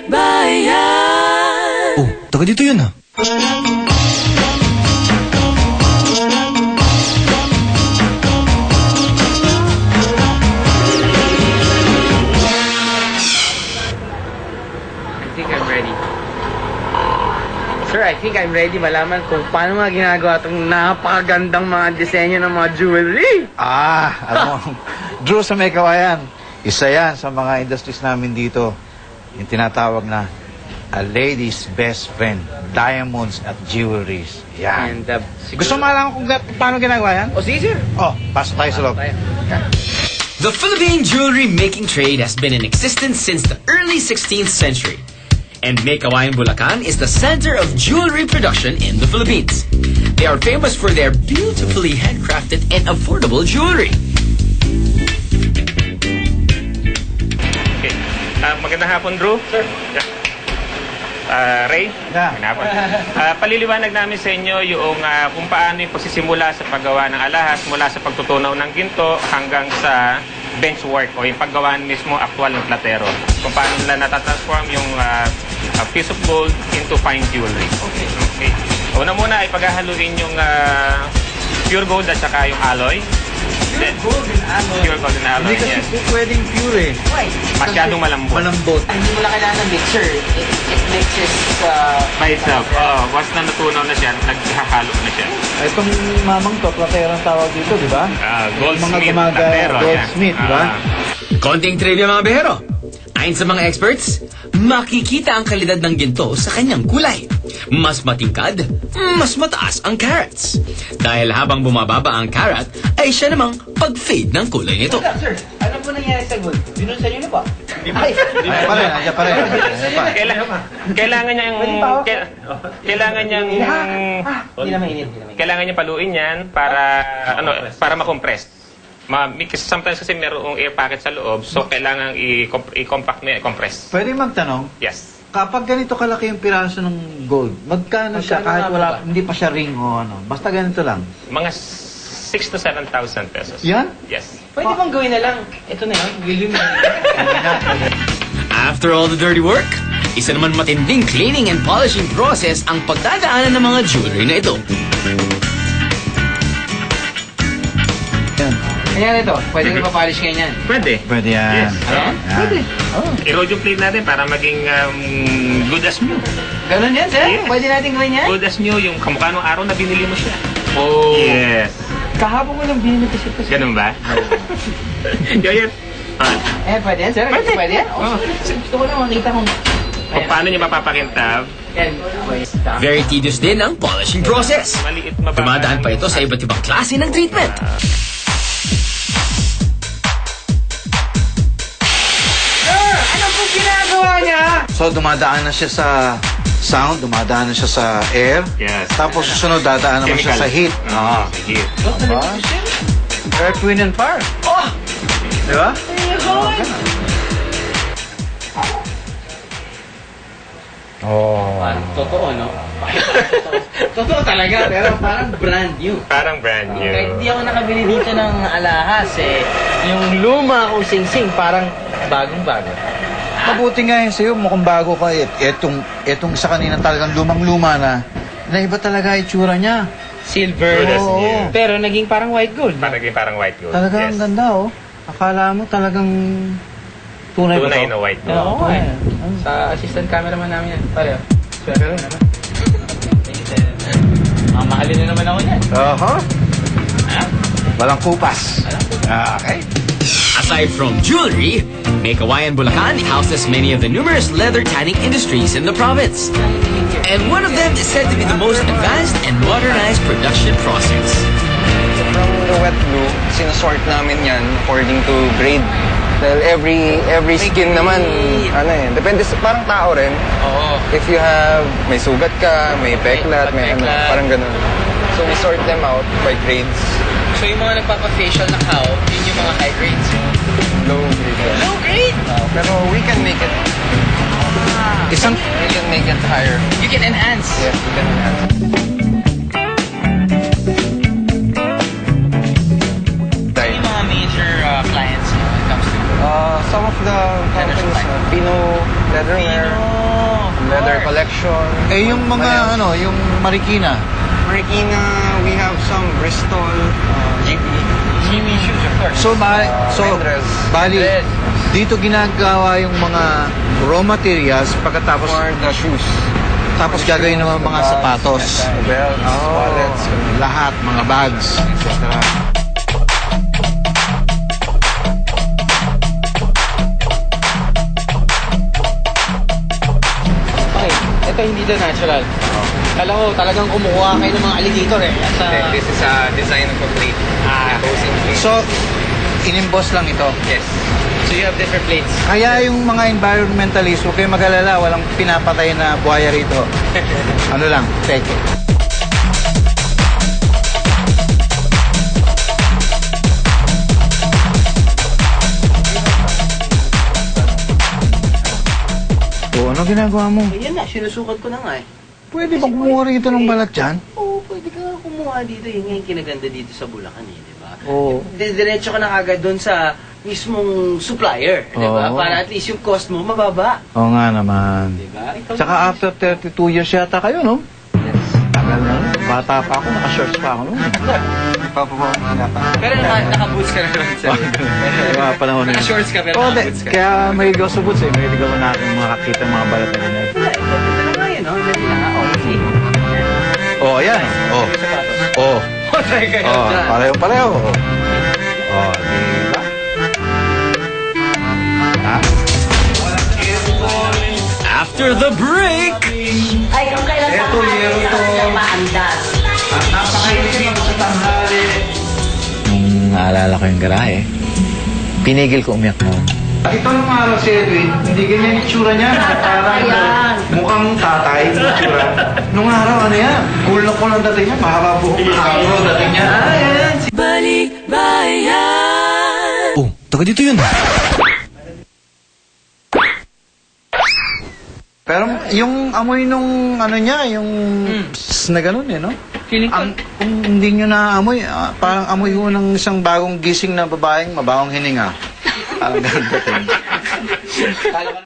Bayan. Oh, taga dito yun ah. Sir, I think I'm ready malaman kung paano nga ginagawa itong napakagandang mga disenyo ng mga jewelry. Alam mo, Drew sa may kawayan, isa yan sa mga industries namin dito. Yung tinatawag na a lady's best friend, diamonds at jewelries. Yan. And, Gusto mo malaman kung paano ginagawa yan? O, sige, sir. Pasok tayo sa loob. The Philippine jewelry making trade has been in existence since the early 16th century. And May Kawayan, Bulacan is the center of jewelry production in the Philippines. They are famous for their beautifully handcrafted and affordable jewelry. Okay. Magandang hapon, Drew. Sir. Ray. Yeah. Magandang hapon. Paliliwanag namin sa inyo yung kung paano yung pagsisimula sa paggawa ng alahas mula sa pagtutunaw ng ginto hanggang sa benchwork o yung paggawa mismo actual ng platero. Kung paano nila natatransform yung a piece of gold into fine jewelry. Okay. Una muna ay paghahaluin yung pure gold at saka yung alloy. Pure gold and alloy. Pure gold and alloy, Hindi kasi yes. pwedeng pure eh. Why? Masyadong malambot. Hindi mo lang kailangan ng mixer. It mixes By itself. Once na natunaw na siya, naghahalo na siya. Itong mamang to, platero ang tawag dito, di ba? Goldsmith, Mga platero. goldsmith, di ba? Konting trivia mga behero. Ayon sa mga experts, makikita ang kalidad ng ginto sa kanyang kulay. Mas matingkad, mas mataas ang carats. Dahil habang bumababa ang carat, ay siya namang pag-fade ng kulay nito. Sir, alam mo nangyari sa gold? Binunsan niyo na ba? Ayan pa rin. Kailangan niyang Hindi na mainit. kailangan niyang paluin yan para ma-compress. Sometimes kasi merong air packet sa loob, so kailangan i-compact na i-compress. Pwede magtanong, Yes. kapag ganito kalaki yung piraso ng gold, magkano siya kahit hindi pa siya ring o ano? Basta ganito lang. Mga 6,000 to 7,000 pesos. Yan? Yes. Pwede bang gawin na lang? Ito na yun. William na. After all the dirty work, isa naman matinding cleaning and polishing process ang pagdadaanan ng mga jewelry na ito. Yan. Kanya ito, pwede na pa-polish kayo niyan. Pwede. Pwede yan. Yes. Yan. Pwede. I-rhodium plate natin para maging good as new. Ganun yan, sir? Yes. Pwede natin gawin yan? Good as new, yung kamukha nung araw na binili mo siya. Oh. Yes. Kahapon ko lang binili kasi ito. Ganun ba? Yan. Pwede yan, sir? Pwede. Pwede yan? Oo. Gusto ko lang makita kung... Kung paano niya mapapakintab, Yan. Very tedious din ang polishing process. maliit Dumadaan pa ito sa iba't ibang klase ng treatment. Sir, ano po ginagawa niya? So, dumadaan na siya sa sound, dumadaan na siya sa air. Yes. Tapos susunod, dadaan naman siya sa heat. Sa heat. Earth, wind, and fire. Oh! Di ba? Totoo, no? Totoo talaga, pero parang brand new. Parang brand new. Kahit hindi ako nakabili dito ng alahas yung luma kong sing-sing, parang bagong-bago. Mabuti nga yun sa'yo, mukhang bago ka. Etong sa kanina talagang lumang-luma na iba talaga itsura niya. Silver. Good as Oo. new. Pero naging parang white gold. Parang white gold. Talagang ang ganda, oh. Akala mo talagang tunay ba Tunay to? na white gold. Oo, sa assistant cameraman namin yan. Pareho. Pero naman. Mamahalin na naman ako yan. Walang kupas. Okay. Aside from jewelry, May Kawayan, Bulacan houses many of the numerous leather tanning industries in the province. And one of them is said to be the most advanced and modernized production process. From the wet blue, sinasort namin yan according to grade. Dahil every skin naman, depende sa parang tao rin. Oo. If you have, may sugat ka, may peklat, may parang ganun. So we sort them out by grades. So yung mga nagpapa-facial na cow, yun yung mga high grades. Low grade. Low grade? Pero we can make it. We can make it higher. You can enhance. Yes, we can enhance. Yung mga major clients when it comes to some of the companies, Pino Leatherware, Leather Collection. Eh, yung mga, yung Marikina. Marikina, we have some Bristol, GB shoes, of course. So, Mendrez. bali, dito ginagawa yung mga raw materials pagkatapos For the shoes. tapos gagawin naman mga sapatos. Belts, wallets. Lahat, mga bags, etc. Okay, ito hindi na natural. Kala ko talagang kumukuha kayo ng mga alligator eh. At, This is a design of a plate. So, inimboss lang ito. Yes. so you have different plates. Kaya yung mga environmentalist, huwag kayo mag-alala, walang pinapatay na buhaya rito. Ano lang, peke. O, ano ginagawa mo? Ayun na, sinusukat ko na nga eh. Pwede ba kumuha rito ng balat dyan? Oo, pwede ka nga kumuha dito. Yun nga yung kinaganda dito sa Bulacan eh, di ba? Oo. Diretso ka na agad doon sa mismong supplier, di ba? Oo. Para at least yung cost mo mababa. Oo nga naman. Di ba? Ikaw Tsaka after 32 years yata kayo, no? Yes. Tagal na. Bata pa ako, naka-shorts pa ako, no? Pero naka-boots ka na naman sa Diba, panahon na yun. Naka-shorts ka pero Oo, naka-boots ka. kaya may ligaw sa boots eh. May ligaw natin makakita ng mga balat na ganyan. Wala, ito na nga yun, no? Hindi na nga, oh, see? Oh, ayan. Oh. Yung sapatos. Oh. Oh, try kayo Oh, dyan. pareho-pareho. Oh, diba? Ha? After the break, Ay, kung kailan Eto, meron to. maandas. At napakainit dito sa tanghali. Nung naalala ko yung garahe, pinigil ko umiyak mo. Ito nung araw si Edwin, hindi ganyan yung itsura niya. Parang Ayan. mukhang tatay yung itsura. Nung araw, ano yan? Cool na cool ang dating niya. Mahaba buhok na afro dating niya. oh, taga dito yun. Pero yung amoy nung ano niya, yung na ganun eh, no? Feeling ko, Kung hindi nyo naamoy, parang amoy ho ng isang bagong gising na babaeng mabawang hininga. Parang ganun dating.